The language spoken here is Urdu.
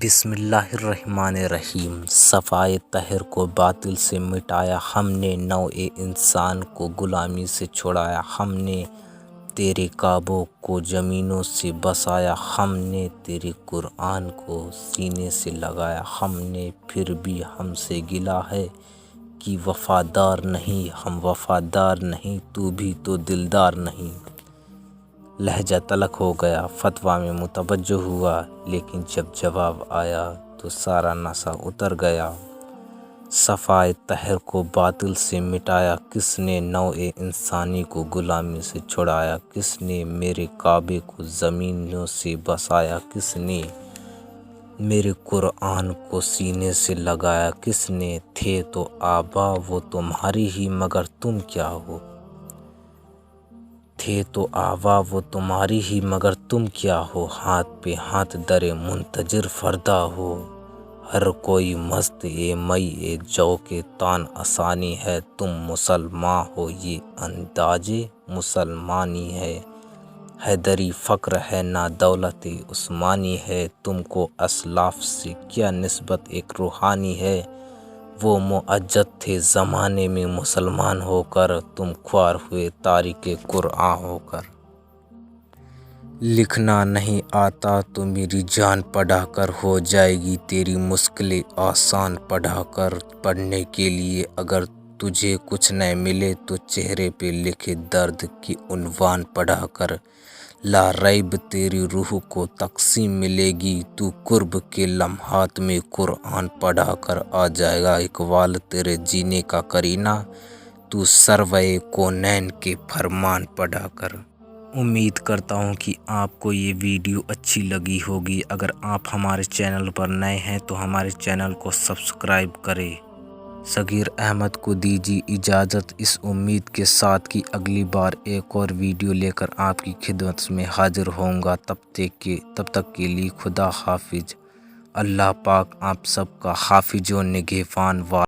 بسم اللہ الرحمن الرحیم۔ صفائے طاہر کو باطل سے مٹایا ہم نے، نوع انسان کو غلامی سے چھڑایا ہم نے، تیرے کعبوں کو زمینوں سے بسایا ہم نے، تیرے قرآن کو سینے سے لگایا ہم نے، پھر بھی ہم سے گلہ ہے کہ وفادار نہیں، ہم وفادار نہیں، تو بھی تو دلدار نہیں۔ لہجہ تلخ ہو گیا، فتویٰ میں متوجہ ہوا، لیکن جب جواب آیا تو سارا نشہ اتر گیا۔ صفائے طاہر کو باطل سے مٹایا کس نے، نوع انسانی کو غلامی سے چھڑایا کس نے، میرے کعبے کو زمینوں سے بسایا کس نے، میرے قرآن کو سینے سے لگایا کس نے، تھے تو آبا وہ تمہاری ہی مگر تم کیا ہو، تھے تو آبا وہ تمہاری ہی مگر تم کیا ہو، ہاتھ پہ ہاتھ درے منتظر فردا ہو، ہر کوئی مست مئی جو کے تان آسانی ہے، تم مسلمان ہو یہ انداز مسلمانی ہے، حیدری فخر ہے نہ دولت عثمانی ہے، تم کو اسلاف سے کیا نسبت ایک روحانی ہے، وہ معجد تھے زمانے میں مسلمان ہو کر، تم خوار ہوئے تارک قرآن ہو کر۔ لکھنا نہیں آتا تو میری جان پڑھا کر، ہو جائے گی تیری مشکلیں آسان پڑھا کر، پڑھنے کے لیے اگر تجھے کچھ نہ ملے تو چہرے پہ لکھے درد کی عنوان پڑھا کر، لا ریب تیری روح کو تقسیم ملے گی، تو قرب کے لمحات میں قرآن پڑھا کر، آ جائے گا اقبال تیرے جینے کا کرینہ، تو سروے کونین کے فرمان پڑھا کر۔ امید کرتا ہوں کہ آپ کو یہ ویڈیو اچھی لگی ہوگی۔ اگر آپ ہمارے چینل پر نئے ہیں تو ہمارے چینل کو سبسکرائب کریں۔ صغیر احمد کو دیجیے اجازت، اس امید کے ساتھ کہ اگلی بار ایک اور ویڈیو لے کر آپ کی خدمت میں حاضر ہوں گا۔ تب تک کے لیے خدا حافظ۔ اللہ پاک آپ سب کا حافظ و نگہبان